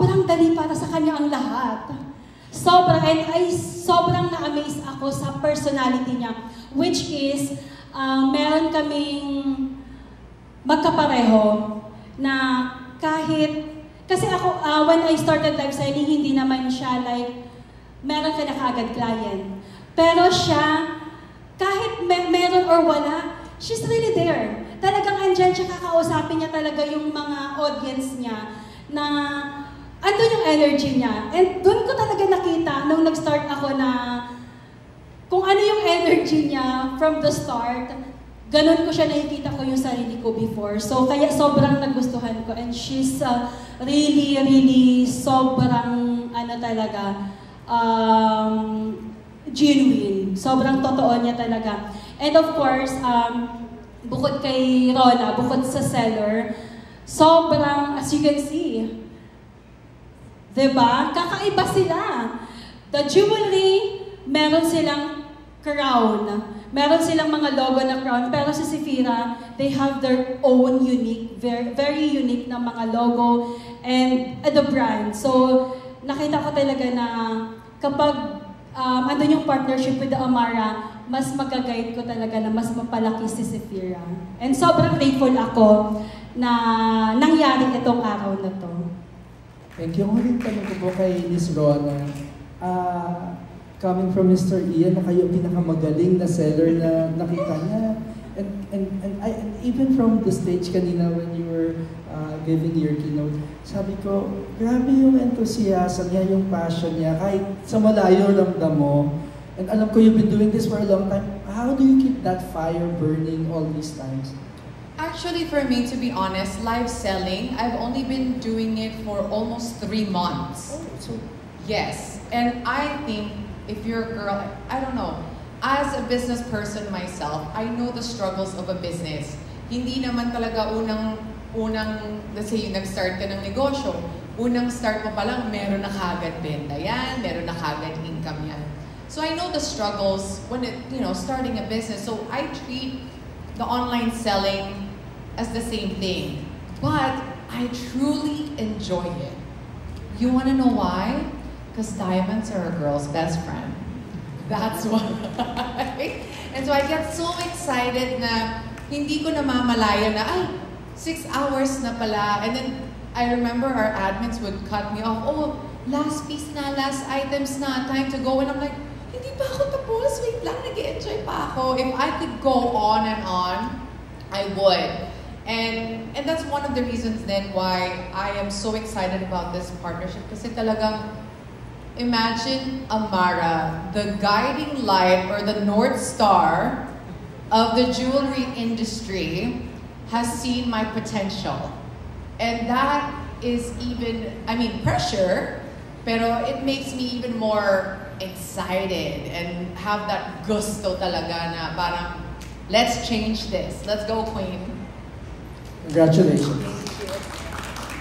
sobrang dali para sa kanya ang lahat. Sobrang, and sobrang na-amaze ako sa personality niya, which is, meron kaming magkapareho na kahit, kasi ako, when I started live selling, hindi naman siya like, meron ka na kaagad client. Pero siya, kahit meron or wala, she's really there. Talagang andyan siya, kakausapin niya talaga yung mga audience niya na andun yung energy niya. And doon ko talaga nakita nung nag-start ako na kung ano yung energy niya from the start, ganun ko siya nakikita ko yung sarili ko before. So kaya sobrang nagustuhan ko, and she's really, really sobrang ano talaga, genuine. Sobrang totoo niya talaga. And of course, bukod kay Rona, bukod sa seller, sobrang, as you can see, diba? Kakaiba sila. The jewelry, meron silang crown. Meron silang mga logo na crown. Pero si Sephira, they have their own unique, very, very unique na mga logo and the brand. So, nakita ko talaga na kapag andun yung partnership with the Amara, mas mag-guide ko talaga na mas mapalaki si Sephira. And sobrang grateful ako na nangyari itong araw na to. Thank you. Ngunit tanong ko po kay Miss Rona, coming from Mr. Ian, na kayo pinakamagaling na seller na nakita niya. And even from the stage kanina when you were giving your keynote, sabi ko, grabe yung enthusiasm niya, yung passion niya, kahit sa malayo ramdam mo. And alam ko you've been doing this for a long time. How do you keep that fire burning all these times? Actually, for me, to be honest, live selling, I've only been doing it for almost 3 months. Oh, so... Yes, and I think if you're a girl, I don't know, as a business person myself, I know the struggles of a business. Hindi naman talaga unang, let's say, yung nag-start ka ng negosyo, unang start mo pa lang, meron na kagad benta yan, meron na kagad income yan. So I know the struggles when starting a business. So I treat the online selling as the same thing, but I truly enjoy it. You want to know why? Because diamonds are a girl's best friend. That's why. And so I get so excited na hindi ko namamalaya na, ay, 6 hours na pala. And then I remember our admins would cut me off. Oh, last piece na, last items na, time to go. And I'm like, hindi pa ako tapos, wait lang, nag-enjoy pa ako. If I could go on and on, I would. And that's one of the reasons then why I am so excited about this partnership. Kasi talagang, imagine Amara, the guiding light or the North Star of the jewelry industry, has seen my potential. And that is even, pressure, pero it makes me even more excited and have that gusto talaga na parang, let's change this. Let's go, Queen. Congratulations.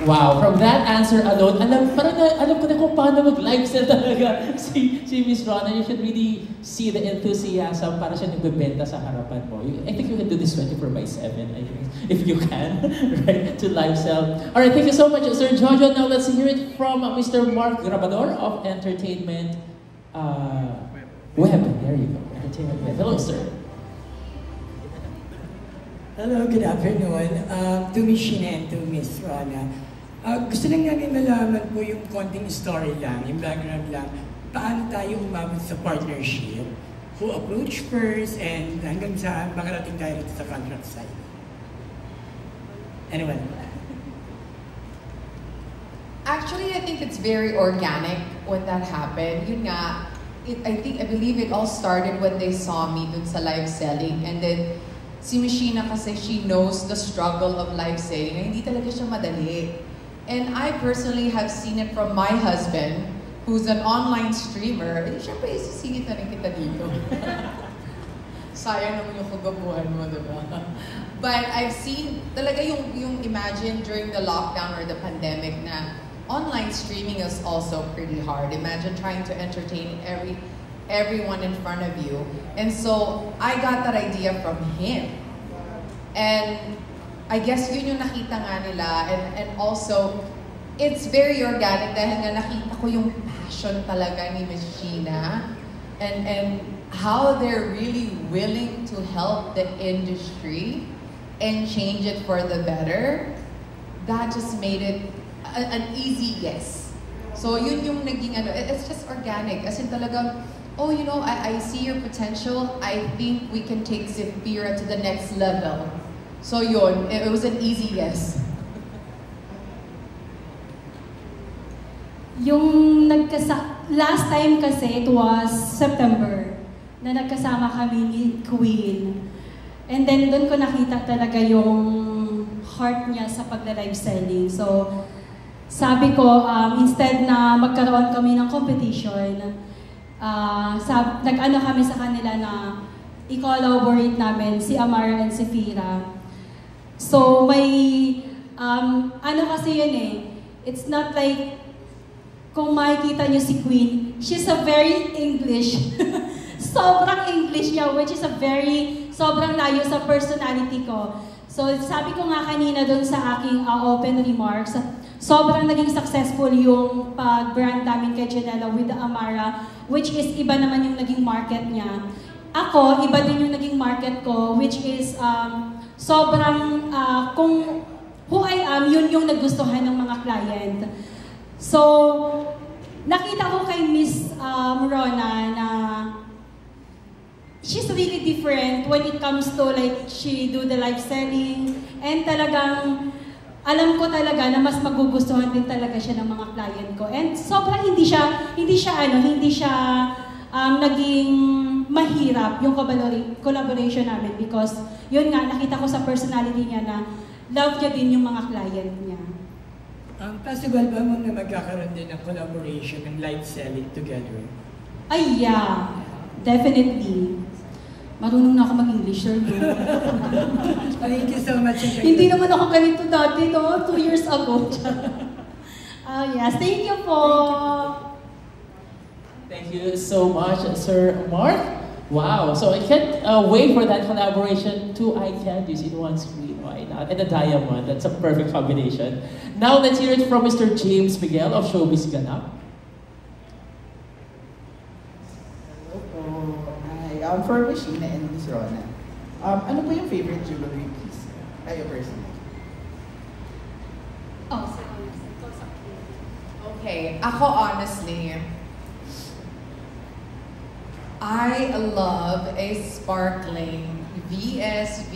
Wow, from that answer alone, alam ko na kung paano mag-live sell talaga si Miss Rona. You should really see the enthusiasm para siya nagbebenta sa harapan mo. I think you can do this 24/7, I think, if you can, right, to live sell. Alright, thank you so much, Sir Jojo. Now let's hear it from Mr. Mark Grabador of Entertainment Web. There you go, Entertainment Web. Hello, sir. Hello, good afternoon. To Miss Sheena and to Miss Rona. Gusto lang namin malaman po yung konting story lang, yung background lang. Paano tayo umabot sa partnership? Who approached first and hanggang saan makarating tayo sa contract side? Anyway. Actually, I think it's very organic when that happened. Yun nga, I believe it all started when they saw me dun sa live selling, and then si Mishina kasi she knows the struggle of live selling. Hindi talaga siya madali. And I personally have seen it from my husband, who's an online streamer. Eh, syempre, isisingit na rin kita dito. Sayang naman yung kagabuhan mo, diba? But I've seen talaga yung imagine during the lockdown or the pandemic na online streaming is also pretty hard. Imagine trying to entertain everyone in front of you. And so I got that idea from him. And I guess yun yung nakita nga nila. And also, it's very organic dahil nga nakita ko yung passion talaga ni Miss Sheena and how they're really willing to help the industry and change it for the better. That just made it an easy yes. So yun yung naging ano, it's just organic. As in talagang, oh, you know, I see your potential. I think we can take Zephyra to the next level. So yun, it was an easy yes. Yung last time kasi, it was September, na nagkasama kami ni Queen. And then doon ko nakita talaga yung heart niya sa pagla-live selling. So, sabi ko, instead na magkaroon kami ng competition, nag-ano kami sa kanila na i-collaborate namin si Amara and si Fira. So, may, ano kasi yun eh, it's not like, kung makikita niyo si Queen, she's a very English. Sobrang English niya, which is sobrang layo sa personality ko. So, sabi ko nga kanina dun sa aking open remarks, sobrang naging successful yung pag-brand namin kay Janela with the Amara, which is iba naman yung naging market niya. Ako, iba din yung naging market ko, which is sobrang, kung who I am, yun yung nagustuhan ng mga client. So, nakita ko kay Miss Rona na she's really different when it comes to like she do the live selling and talagang alam ko talaga na mas magugustuhan din talaga siya ng mga client ko. And sobrang hindi siya naging mahirap yung collaboration namin because yun nga, nakita ko sa personality niya na love niya din yung mga client niya. Possible ba mo na magkakaroon din ng collaboration ng live selling together? Ay, yeah. Definitely. Marunong na ako mag-English, sir. Thank you so much. Hindi naman ako ganito dati, no? 2 years ago. Yes, thank you po. Thank you so much, Sir Mark. Wow, so I can't wait for that collaboration. 2 eye candies in one screen, why not? And a diamond, that's a perfect combination. Now let's hear it from Mr. James Miguel of Showbiz Ganap. Hello po. Hi, for Miss Sheena and Miss Rona, ano po yung favorite jewelry piece? Kayo personally? Okay, ako honestly, I love a sparkling VS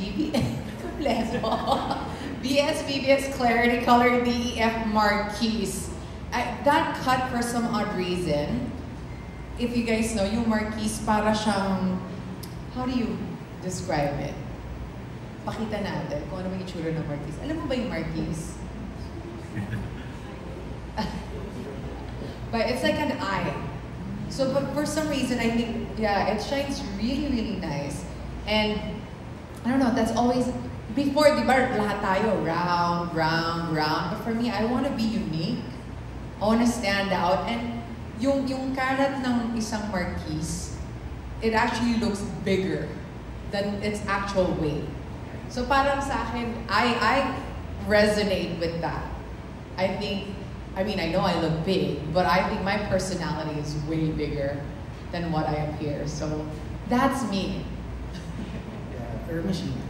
Clarity Color DEF Marquise. That cut for some odd reason. If you guys know, yung Marquise para siyang, how do you describe it? Pakita natin kung ano yung itsura ng Marquise. Alam mo ba yung Marquise? But it's like an eye. So, but for some reason, I think, yeah, it shines really, really nice. And, I don't know, that's always, before, di ba, lahat tayo, round, round, round. But for me, I want to be unique. I want to stand out. And yung karat ng isang Marquise, it actually looks bigger than its actual weight. So parang sa akin, I resonate with that. I mean, I know I look big, but I think my personality is way bigger than what I appear. So, that's me. Yeah, for Miss Sheena.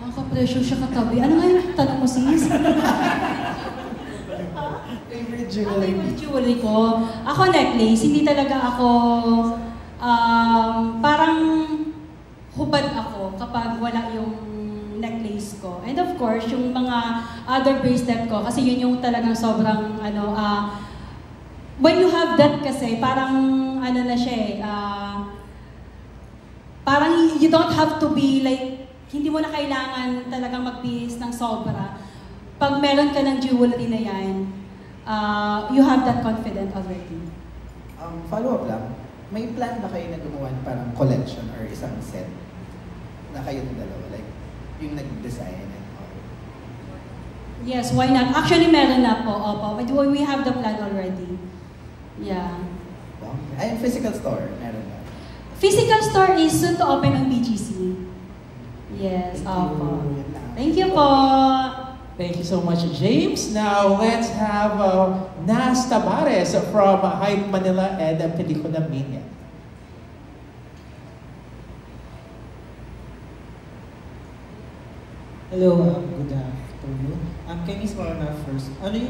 Nakaka-pressure siya katabi. Ano nga yung tanong mo, sis? Favorite jewelry piece? Jewelry ko? Ako necklace. Hindi talaga ako, parang hubad ako kapag wala yung necklace ko. And of course, yung mga other bracelet ko, kasi yun yung talagang sobrang, when you have that kasi, parang, na siya parang you don't have to be like, hindi mo na kailangan talagang magbihis ng sobra. Pag meron ka ng jewelry na yan, you have that confidence already. Follow-up lang, may plan ba kayo na gumawa ng parang collection or isang set na kayo ng dalawa? Like, yung nag-design and all. Yes, why not? Actually, meron na po. Opo. But we have the plan already. Yeah. Wow. Ay, physical store, meron ba? Physical store is soon to open on BGC. Yes, opo. Thank you po. Thank you so much, James. Now, let's have Nas Tabares from Hype Manila and Pelikula Mania. Hello, good afternoon. Kay Miss Marna first. Ano yung